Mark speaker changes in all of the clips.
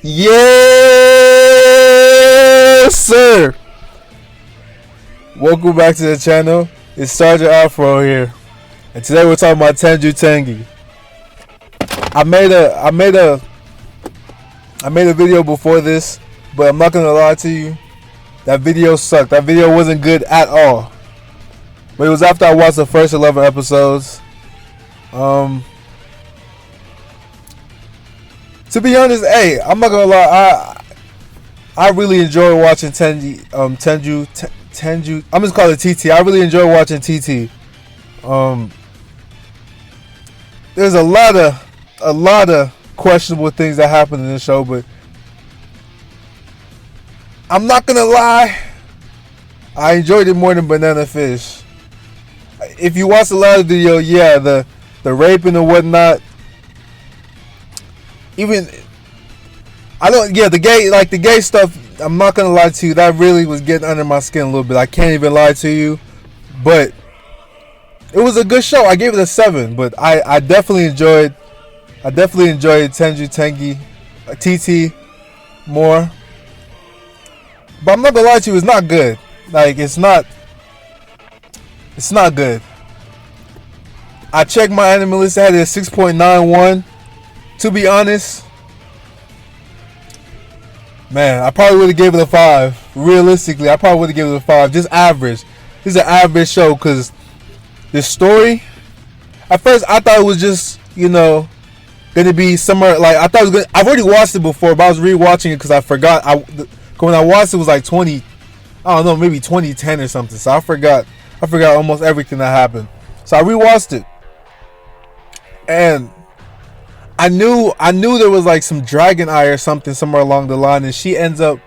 Speaker 1: Yes, sir. Welcome back to the channel. It's Sergeant Afro here, and today we're talking about Tenjou Tenge. I made a video before this, but I'm not gonna lie to you. That video sucked. That video wasn't good at all. But it was after I watched the first 11 episodes. To be honest, hey, I'm not gonna lie. I really enjoy watching Tenjou. I'm just calling it TT. I really enjoy watching TT. There's a lot of questionable things that happen in this show, but I'm not gonna lie. I enjoyed it more than Banana Fish. If you watch the last video, yeah, the raping and whatnot. Even the gay stuff, I'm not gonna lie to you, that really was getting under my skin a little bit. I can't even lie to you. But it was a good show. I gave it a 7, but I definitely enjoyed Tenjou Tenge TT more. But I'm not gonna lie to you, it's not good. Like it's not good. I checked my anime list, I had it at 6.91. To be honest, man, I probably would have gave it a 5. Realistically, I probably would have given it a 5. Just average. This is an average show because the story, at first I thought it was just, gonna be somewhere like I thought it was gonna. I've already watched it before, but I was rewatching it because I forgot. When I watched it was like maybe 2010 or something. So I forgot almost everything that happened. So I rewatched it, and I knew there was like some dragon eye or something somewhere along the line, and she ends up,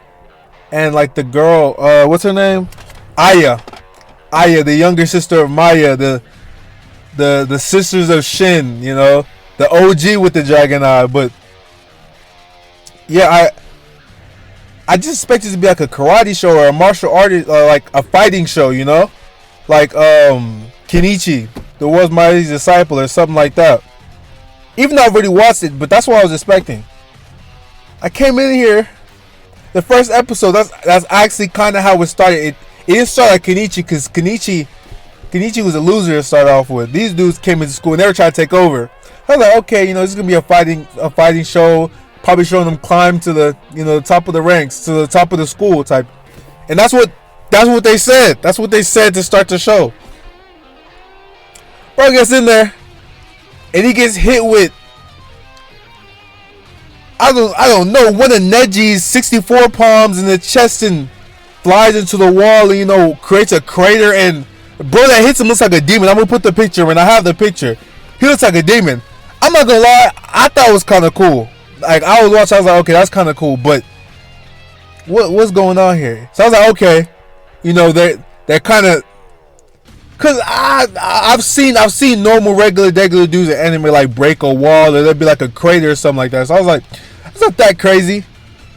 Speaker 1: and like the girl, what's her name? Aya, the younger sister of Maya, the sisters of Shin, the OG with the dragon eye. But yeah, I just expected it to be like a karate show or a martial artist, like a fighting show, like Kenichi, the world's mightiest disciple, or something like that. Even though I've already watched it, but that's what I was expecting. I came in here, the first episode, that's actually kind of how it started. It didn't start like Kenichi, because Kenichi was a loser to start off with. These dudes came into school and they were trying to take over. I was like, okay, this is gonna be a fighting show, probably showing them climb to the the top of the ranks, to the top of the school type. And that's what they said. That's what they said to start the show. Bro gets in there, and he gets hit with, I don't know, one of Neji's 64 palms in the chest and flies into the wall and creates a crater, and bro that hits him looks like a demon. I'm gonna put the picture, and I have the picture. He looks like a demon. I'm not gonna lie, I thought it was kind of cool. Like I was watching, I was like, okay, that's kind of cool, but what's going on here? So I was like, okay, they're kind of, cause I've seen normal regular dudes in anime like break a wall, or there'd be like a crater or something like that. So I was like, it's not that crazy.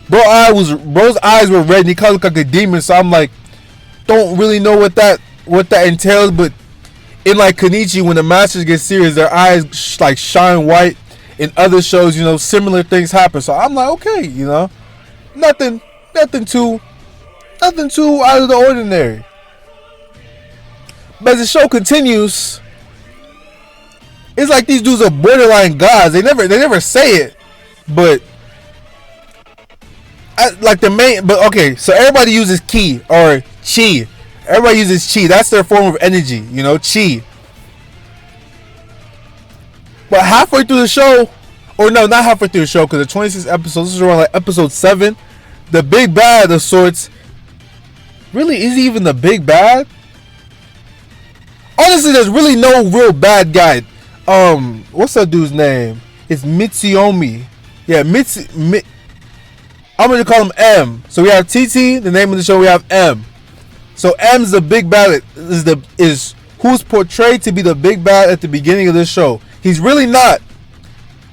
Speaker 1: Bro's eyes were red and he kind of looked like a demon. So I'm like, don't really know what that entails. But in like Kenichi, when the masters get serious, their eyes like shine white. In other shows, similar things happen. So I'm like, okay, nothing too out of the ordinary. But as the show continues, it's like these dudes are borderline gods. They never say it, but okay. So everybody uses ki or chi. Everybody uses chi. That's their form of energy, chi. But halfway through the show, or no, not halfway through the show, because the 26 episodes, this is around like episode 7. The big bad of sorts. Really, is he even the big bad? Honestly, there's really no real bad guy. What's that dude's name? It's Mitsuyomi. Yeah, I'm gonna call him M. So we have TT. The name of the show, we have M. So M's the big bad. Is who's portrayed to be the big bad at the beginning of this show. He's really not,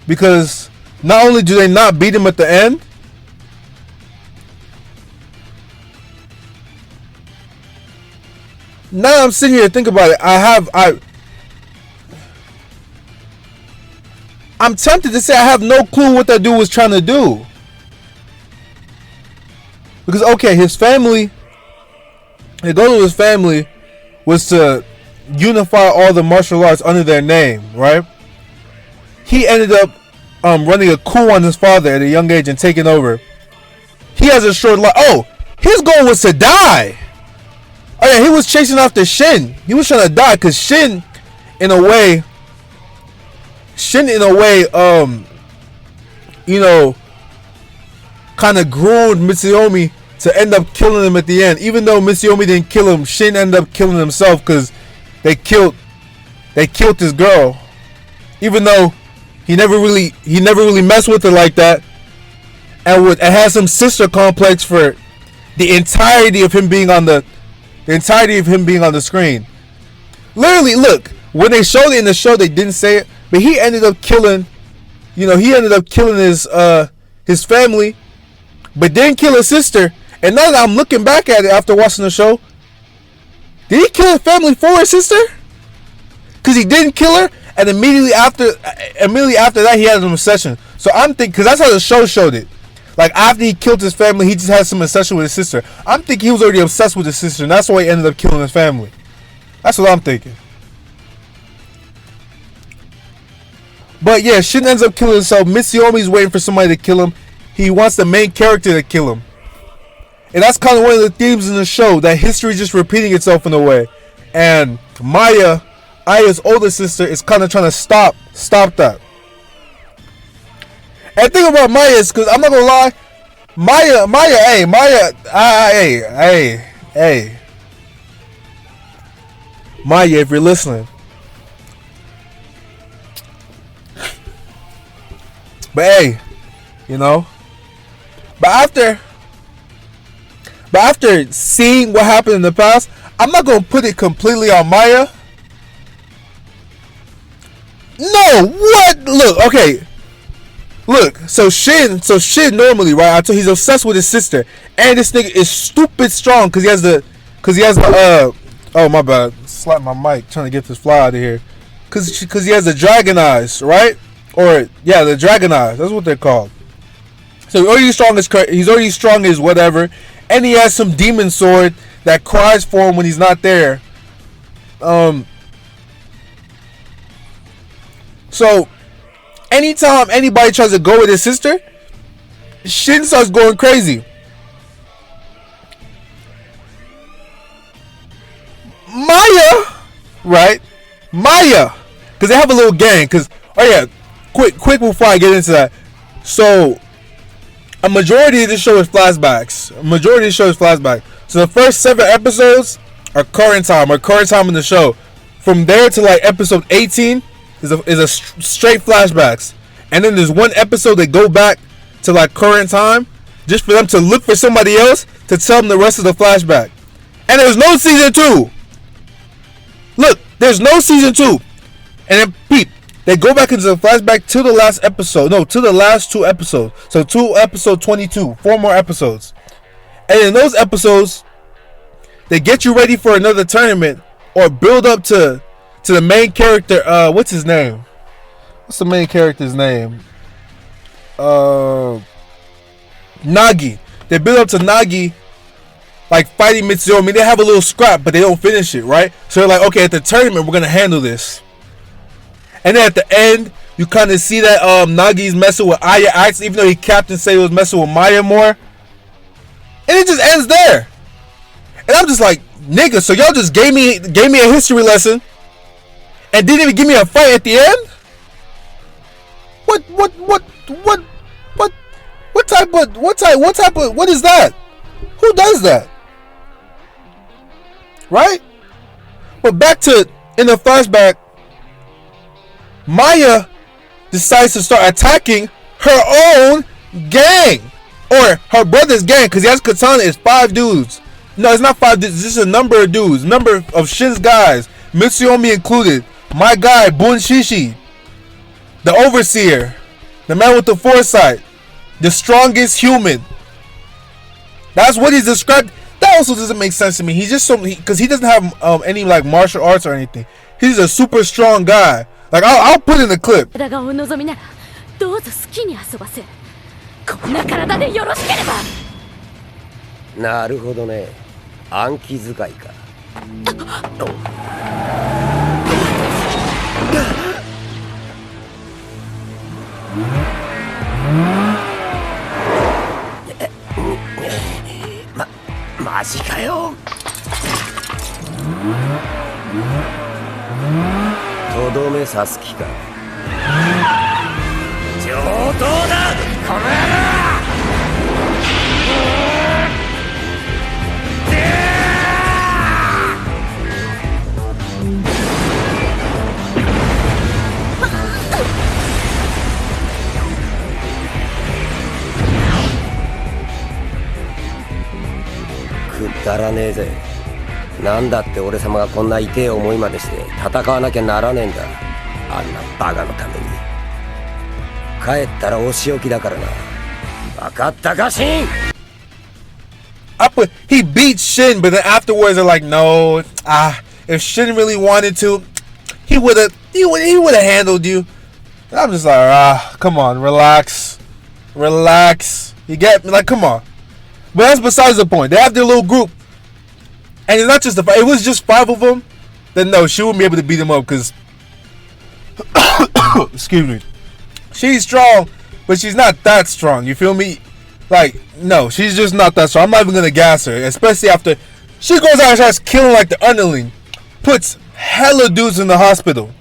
Speaker 1: because not only do they not beat him at the end, now I'm sitting here and think about it. I'm tempted to say I have no clue what that dude was trying to do. Because okay, his family, the goal of his family was to unify all the martial arts under their name, right? He ended up running a coup on his father at a young age and taking over. He has a short life. Oh, his goal was to die. Oh yeah, he was chasing after Shin. He was trying to die because Shin, in a way, you know, kind of groomed Mitsuyomi to end up killing him at the end. Even though Mitsuyomi didn't kill him, Shin ended up killing himself because they killed his girl. Even though he never really messed with her like that, and had some sister complex for the entirety of him being on the screen. Literally, look, when they showed it in the show, they didn't say it, but he ended up killing, his family, but didn't kill his sister. And now that I'm looking back at it after watching the show, did he kill his family for his sister? Because he didn't kill her, and immediately after that, he had an obsession. So I'm thinking, because that's how the show showed it. Like, after he killed his family, he just had some obsession with his sister. I'm thinking he was already obsessed with his sister, and that's why he ended up killing his family. That's what I'm thinking. But yeah, Shin ends up killing himself. Mitsuyomi's waiting for somebody to kill him. He wants the main character to kill him. And that's kind of one of the themes in the show, that history just repeating itself in a way. And Maya, Aya's older sister, is kind of trying to stop that. And the thing about Maya is, because I'm not gonna lie, Maya, Maya, if you're listening. But hey, you know, but after seeing what happened in the past, I'm not gonna put it completely on Maya. No, what? Look, okay. Look, so Shin normally, right? I told he's obsessed with his sister, and this nigga is stupid strong because he has the oh my bad, slap my mic trying to get this fly out of here, because he has the dragon eyes, right? Or yeah, the dragon eyes. That's what they're called. So he's already strong as whatever, and he has some demon sword that cries for him when he's not there. So anytime anybody tries to go with his sister, Shin starts going crazy. Maya, right? Maya, because they have a little gang. Because oh yeah, quick before I get into that. So a majority of this show is flashbacks. So the first 7 episodes are current time in the show. From there to like episode 18 is a straight flashbacks. And then there's one episode they go back to like current time just for them to look for somebody else to tell them the rest of the flashback. And there's no season 2. Look, there's no season 2. And then peep, they go back into the flashback to the last episode. No, to the last 2 episodes. So episode 22, 4 more episodes. And in those episodes, they get you ready for another tournament or build up to the main character. What's his name? What's the main character's name? Nagi. They build up to Nagi, like fighting Mitsuyomi. They have a little scrap, but they don't finish it, right? So they're like, okay, at the tournament, we're gonna handle this. And then at the end, you kind of see that Nagi's messing with Aya Axe, even though he Captain say he was messing with Maya more. And it just ends there. And I'm just like, nigga, so y'all just gave me a history lesson and didn't even give me a fight at the end? What is that? Who does that? Right? But back to in the flashback, Maya decides to start attacking her own gang, or her brother's gang, because he has katana. It's 5 dudes. No, it's not 5 dudes. It's just a number of dudes, number of Shin's guys, Mitsuyomi included. My guy Bunshishi, the overseer, the man with the foresight, the strongest human. That's what he's described. That also doesn't make sense to me. He's just because he doesn't have any like martial arts or anything. He's a super strong guy. Like I'll put in the clip.
Speaker 2: なるほどね。暗記使いか。マジかよ。とどめ刺す気か。上等だこの野郎。くだらねえぜ。なんだって俺様がこんな痛え思いまでして戦わなきゃならねえんだ。あんなバカのために。帰ったらお仕置きだからな。分かったか、シン。
Speaker 1: He beat Shin, but then afterwards they're like, no, if Shin really wanted to, he would have handled you. And I'm just like, come on, relax. You get me? Like, come on. But that's besides the point. They have their little group, and it's not just the five. It was just 5 of them. Then no, she wouldn't be able to beat them up because, excuse me, she's strong, but she's not that strong. You feel me? Like, no, she's just not that strong. I'm not even gonna gas her, especially after she goes out and starts killing like the underling, puts hella dudes in the hospital.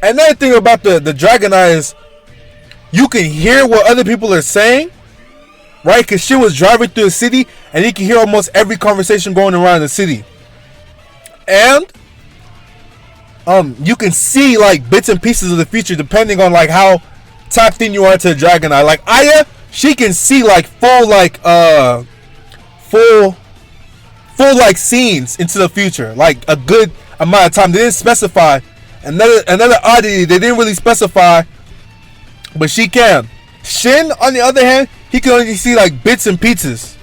Speaker 1: Another thing about the Dragon Eye is you can hear what other people are saying, right? Because she was driving through the city and you can hear almost every conversation going around the city. And you can see like bits and pieces of the future depending on like how tapped in you are to the Dragon Eye. Like Aya, she can see like full like scenes into the future, like a good amount of time. They didn't specify. Another oddity they didn't really specify, but she can. Shin, on the other hand, he can only see like bits and pieces.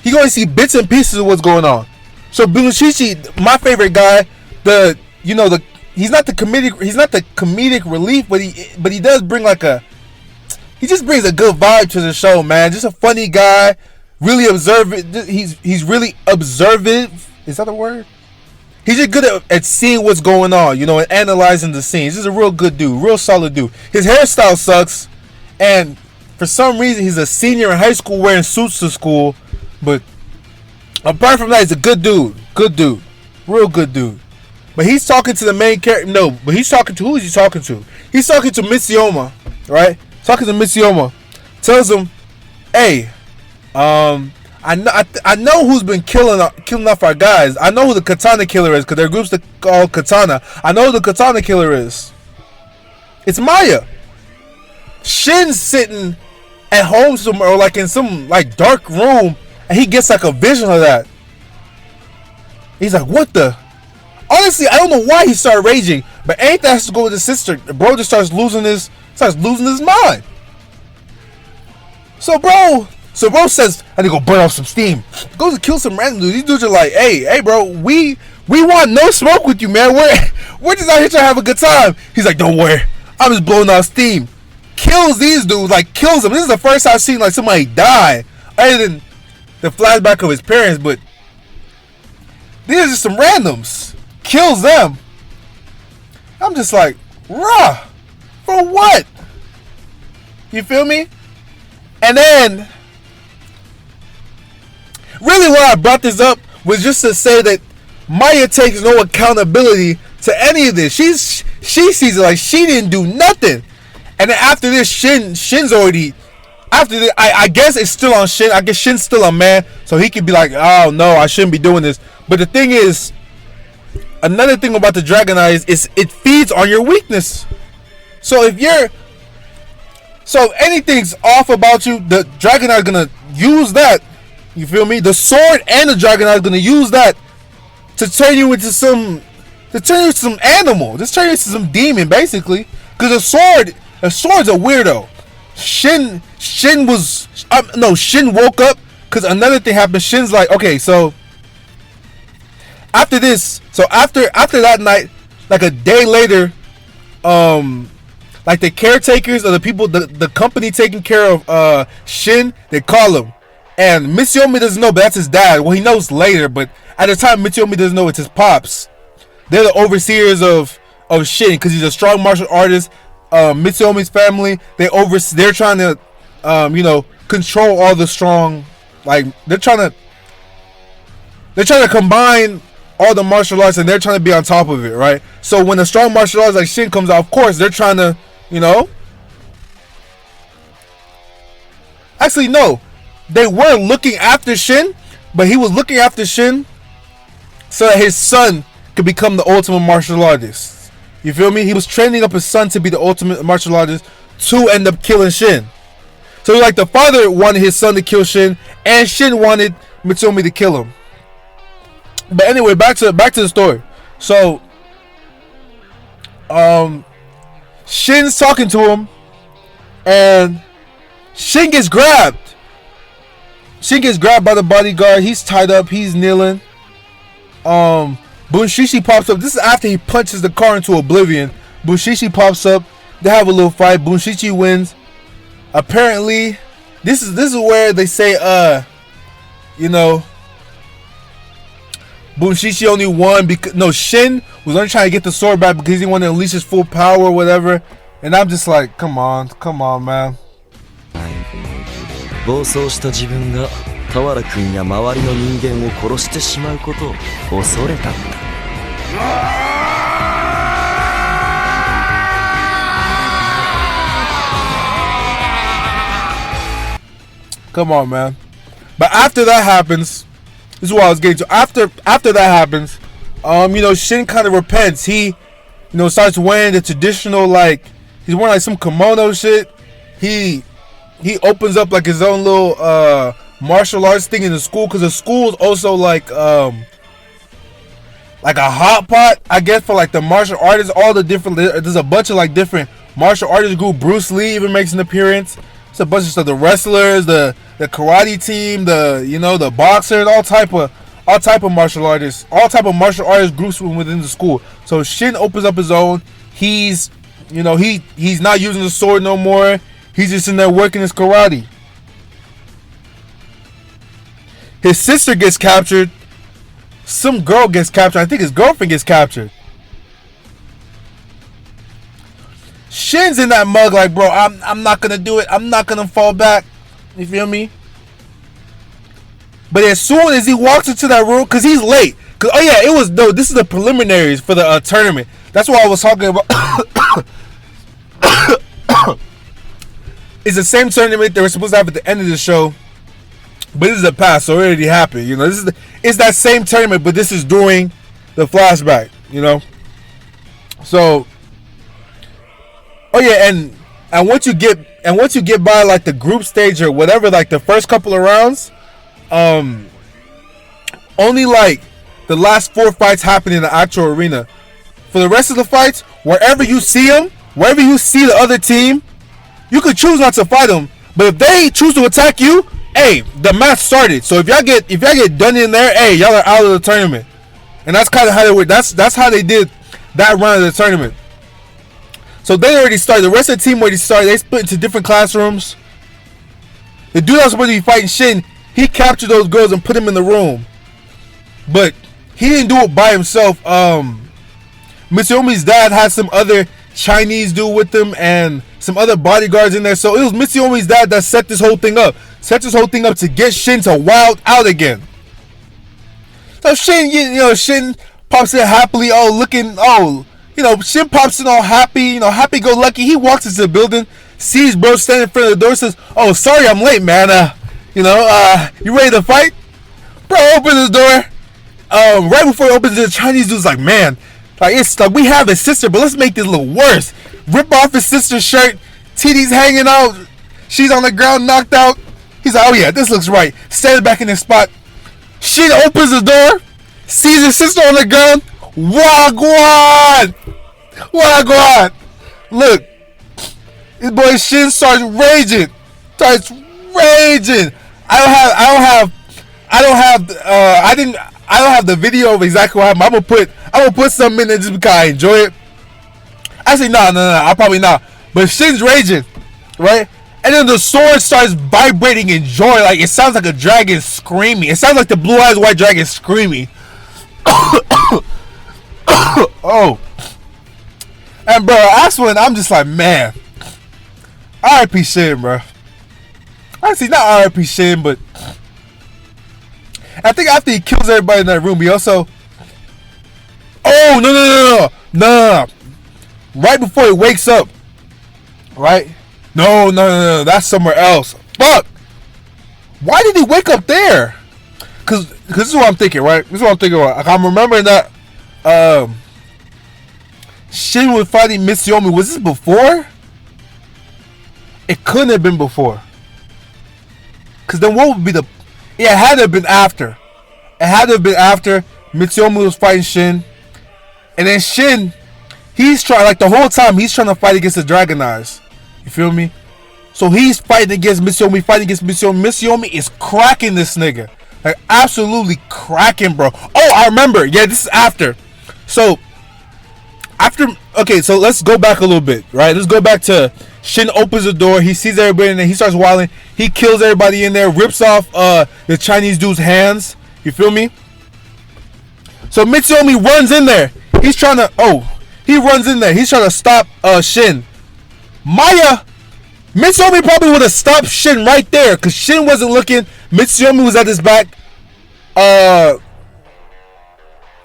Speaker 1: He can only see bits and pieces of what's going on. So Bunoshishi, my favorite guy, he's not the comedic relief, but he does bring like he just brings a good vibe to the show, man. Just a funny guy, really observant. He's really observant. Is that a word? He's just good at seeing what's going on, and analyzing the scenes. He's a real good dude, real solid dude. His hairstyle sucks, and for some reason he's a senior in high school wearing suits to school. But apart from that, he's a good dude, real good dude. But he's talking to the main character. No, but he's talking to who is he talking to? He's talking to Mitsuoma, right? Talking to Mitsuoma, tells him, "Hey, I know who's been killing off our guys. I know who the Katana killer is because their group's called Katana. I know who the Katana killer is. It's Maya. Shin's sitting at home somewhere, or like in some like dark room, and he gets like a vision of that. He's like, what the? Honestly, I don't know why he started raging, but anything has to go with his sister. Bro just starts losing his mind. So bro says, I need to go burn off some steam. Goes to kill some random dudes. These dudes are like, hey, bro, we want no smoke with you, man. We're just out here trying to have a good time. He's like, don't worry, I'm just blowing off steam. Kills these dudes, like kills them. This is the first I've seen like somebody die, other than the flashback of his parents. But these are just some randoms. Kills them. I'm just like, rah, for what? You feel me? And then, really why I brought this up was just to say that Maya takes no accountability to any of this. She sees it like she didn't do nothing. And then after this, Shin's already, after this, I guess it's still on Shin. I guess Shin's still a man, so he could be like, oh no, I shouldn't be doing this. But the thing is, another thing about the Dragon Eye is it feeds on your weakness. So if anything's off about you, the Dragon Eye is gonna use that. You feel me? The sword and the Dragon Eye is gonna use that to turn you into some animal. Just turn you into some demon, basically. Because the sword's a weirdo. Shin woke up because another thing happened. Shin's like, okay, so after this, after that night, like a day later, like the caretakers of the people, the company taking care of Shin, they call him And Mitsuyomi doesn't know, but that's his dad. Well, he knows later, but at the time, Mitsuyomi doesn't know it's his pops. They're the overseers of Shin because he's a strong martial artist. Mitsuyomi's family, they're trying to, control all the strong. Like they're trying to combine all the martial arts, and they're trying to be on top of it, right? So when a strong martial arts like Shin comes out, of course they're trying to, Actually, no, they were looking after Shin, but he was looking after Shin so that his son could become the ultimate martial artist. You feel me? He was training up his son to be the ultimate martial artist to end up killing Shin. So like the father wanted his son to kill Shin, and Shin wanted Mitsuyomi to kill him. But anyway, back to the story. So, Shin's talking to him, and Shin gets grabbed. Shin gets grabbed by the bodyguard. He's tied up. He's kneeling. Bunshishi pops up. This is after he punches the car into oblivion. Bunshishi pops up. They have a little fight. Bunshishi wins. Apparently, this is where they say, Bunshishi only won because Shin was only trying to get the sword back because he wanted to unleash his full power or whatever. And I'm just like, come on, man.
Speaker 3: 暴走した自分が俵君や周りの人間を殺してしまうことを恐れたんだ。
Speaker 1: Come on, man. But after that happens, this is what I was getting to. After that happens, Shin kind of repents. He, starts wearing the traditional, like, he's wearing like some kimono shit. He opens up like his own little martial arts thing in the school, because the school is also like a hot pot, I guess, for like the martial artists. All the different, there's a bunch of like different martial artist group. Bruce Lee even makes an appearance. It's a bunch of stuff. The wrestlers, the karate team, the boxers, all type of martial artists, all type of martial artist groups within the school. So Shin opens up his own. He's he's not using the sword no more. He's just in there working his karate. His sister gets captured. Some girl gets captured. I think his girlfriend gets captured. Shin's in that mug like, bro, I'm not gonna do it. I'm not gonna fall back. You feel me? But as soon as he walks into that room, cause he's late. Cause this is the preliminaries for the tournament. That's what I was talking about. It's the same tournament they were supposed to have at the end of the show, but this is a past, so it already happened. It's that same tournament, but this is during the flashback. So. Oh yeah, and once you get by like the group stage or whatever, like the first couple of rounds, only like the last 4 fights happen in the actual arena. For the rest of the fights, wherever you see the other team, you could choose not to fight them. But if they choose to attack you, hey, the match started. So if y'all get done in there, hey, y'all are out of the tournament. And that's kind of how they were. That's how they did that round of the tournament. So they already started. The rest of the team already started. They split into different classrooms. The dude that was supposed to be fighting Shin, he captured those girls and put them in the room. But he didn't do it by himself. Mitsuyomi's dad had some other Chinese dude with him and some other bodyguards in there. So it was Mitsuyomi's dad that set this whole thing up. Set this whole thing up to get Shin to wild out again. So Shin, Shin pops in happily, Shin pops in all happy, happy-go-lucky. He walks into the building, sees bro standing in front of the door, says, "Oh, sorry, I'm late, man. You ready to fight?" Bro opens his door. Right before he opens it, the Chinese dude's like, "Man, it's like we have his sister, but let's make this a little worse." Rip off his sister's shirt, titties hanging out. She's on the ground, knocked out. He's like, "Oh yeah, this looks right." Stands back in his spot. Shin opens the door, sees his sister on the ground. Wagwan! Look, this boy Shin starts raging. I don't have the video of exactly what happened. I'm gonna put something in there just because I enjoy it. Actually, no, I probably not. But Shin's raging, right? And then the sword starts vibrating in joy. Like, it sounds like a dragon screaming. It sounds like the blue eyes white dragon screaming. Oh. And bro, that's when I'm just like, man, R.I.P. Shin, bro. Honestly, not R.I.P. Shin, but I think after he kills everybody in that room, he also... Oh, no. Right before he wakes up, right? No, that's somewhere else. Fuck. Why did he wake up there? Cause this is what I'm thinking, right? This is what I'm thinking about. Like, I'm remembering that Shin was fighting Mitsuyomi. Was this before? It couldn't have been before. Cause then what would be the... Yeah, it had to have been after. It had to have been after Mitsuyomi was fighting Shin. And then Shin, he's trying, like the whole time, he's trying to fight against the Dragon Eyes. You feel me? So he's fighting against Mitsuyomi, Mitsuyomi is cracking this nigga. Like, absolutely cracking, bro. Oh, I remember. Yeah, this is after. So, okay, so let's go back a little bit, right? Let's go back to Shin opens the door. He sees everybody in there. He starts wilding. He kills everybody in there, rips off the Chinese dude's hands. You feel me? So Mitsuyomi runs in there. He's trying to, he runs in there. He's trying to stop Shin. Mitsuyomi probably would have stopped Shin right there because Shin wasn't looking. Mitsuyomi was at his back.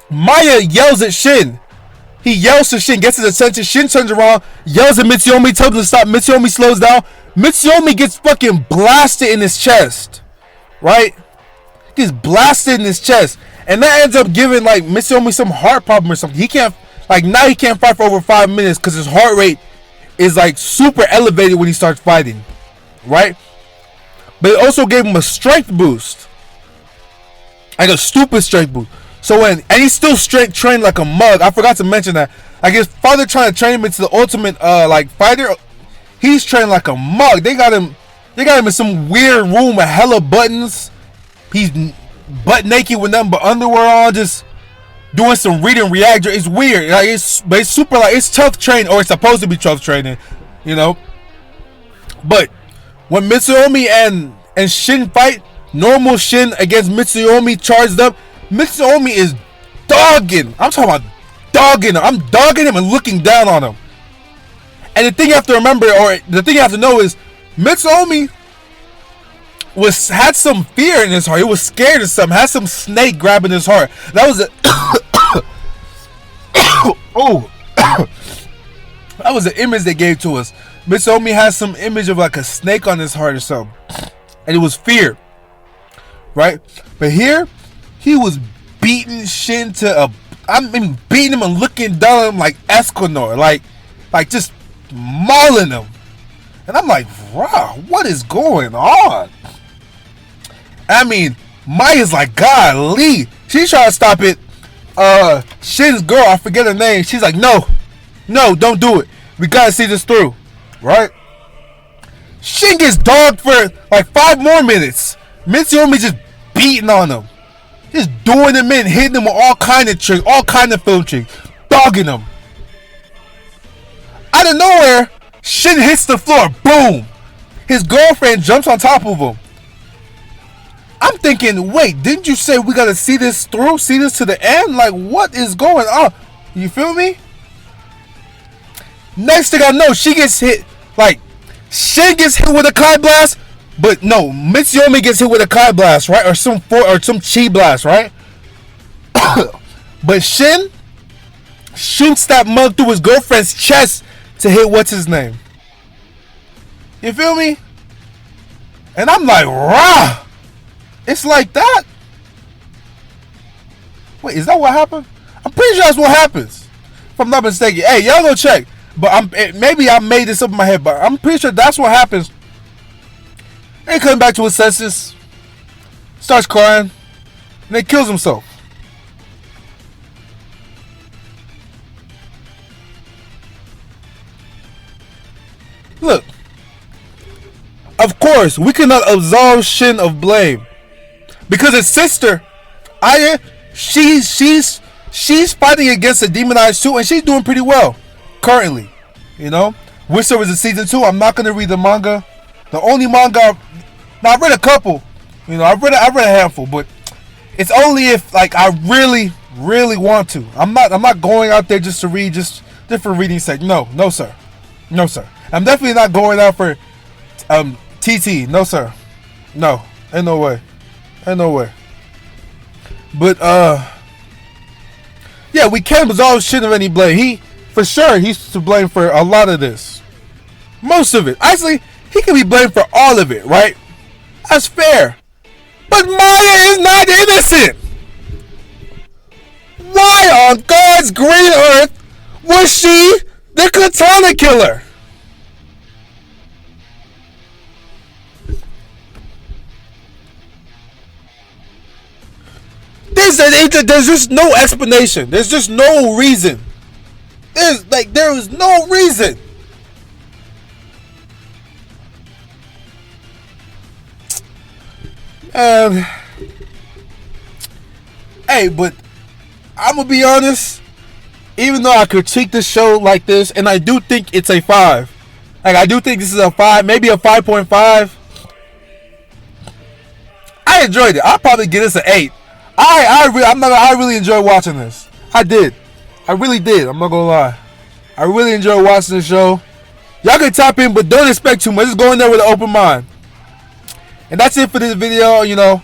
Speaker 1: Maya yells at Shin. He yells to Shin, gets his attention. Shin turns around, yells at Mitsuyomi, tells him to stop. Mitsuyomi slows down. Mitsuyomi gets fucking blasted in his chest. Right? Gets blasted in his chest. And that ends up giving like Mitsuyomi some heart problem or something. He can't, like, now he can't fight for over 5 minutes because his heart rate is like super elevated when he starts fighting. Right? But it also gave him a strength boost. Like a stupid strength boost. So and he's still strength trained like a mug. I forgot to mention that. Like his father trying to train him into the ultimate like fighter. He's trained like a mug. They got him in some weird room with hella buttons. He's butt naked with nothing but underwear on, just doing some read and react. It's weird. Like but it's super, like, it's tough training, or it's supposed to be tough training, you know. But when Mitsuyomi and Shin fight, normal Shin against Mitsuyomi charged up, Mitsuyomi is dogging. I'm talking about dogging him. I'm dogging him and looking down on him. And the thing you have to remember, or the thing you have to know, is Mitsuyomi had some fear in his heart. He was scared of something. Had some snake grabbing his heart. That was that was the image they gave to us. Mitsuyomi has some image of like a snake on his heart or something, and it was fear, right? But here, he was beating Shin beating him and looking down on him like Escanor, like just mauling him. And I'm like, wow, what is going on? I mean, Maya's like, golly. She's trying to stop it. Shin's girl, I forget her name. She's like, no, don't do it. We gotta see this through, right? Shin gets dogged for like 5 more minutes. Mitsuyomi just beating on him. Just doing him in, hitting him with all kind of tricks, all kind of film tricks, dogging him. Out of nowhere, Shin hits the floor. Boom! His girlfriend jumps on top of him. I'm thinking, wait, didn't you say we gotta see this through? See this to the end? Like, what is going on? You feel me? Next thing I know, she gets hit. Like, Shin gets hit with a Kai Blast. But no, Mitsuyomi gets hit with a Kai Blast, right? Or some Chi Blast, right? But Shin shoots that mug through his girlfriend's chest to hit what's his name. You feel me? And I'm like, rah! It's like that? Wait, is that what happened? I'm pretty sure that's what happens. If I'm not mistaken. Hey, y'all go check. But maybe I made this up in my head, but I'm pretty sure that's what happens. And he comes back to his senses, starts crying, and then kills himself. Look, of course, we cannot absolve Shin of blame because his sister, Aya, she's fighting against the demonized too, and she's doing pretty well currently. You know, wish there was a season 2. I'm not gonna read the manga. The only manga. Now I've read a couple. You know, I've read a handful, but it's only if like I really, really want to. I'm not going out there just to read just different reading sake. No, sir. No, sir. I'm definitely not going out for TT. No, sir. No. Ain't no way. Ain't no way. But yeah, Ken was always shit of any blame. For sure he's to blame for a lot of this. Most of it. Actually, he can be blamed for all of it, right? That's fair. But Maya is not innocent. Why on God's green earth was she the katana killer? There's just no explanation. There's just no reason. There is no reason. Hey, but I'm gonna be honest. Even though I critique this show like this, and I do think it's a 5. Like I do think this is a 5, maybe a 5.5. I enjoyed it. I'll probably give this an 8. I really enjoyed watching this. I did. I really did. I'm not gonna lie. I really enjoyed watching the show. Y'all can tap in, but don't expect too much. Just go in there with an open mind. And that's it for this video. You know,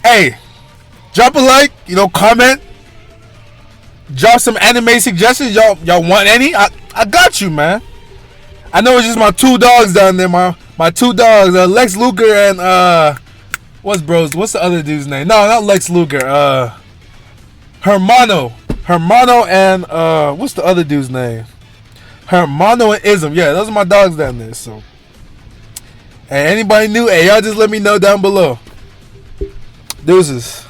Speaker 1: hey, drop a like. You know, comment. Drop some anime suggestions. Y'all want any? I got you, man. I know it's just my 2 dogs down there. My 2 dogs, Lex Luger and what's the other dude's name? No, not Lex Luger. Hermano and what's the other dude's name? Hermano and Ism. Yeah, those are my dogs down there. So, and anybody new, hey, y'all just let me know down below. Deuces.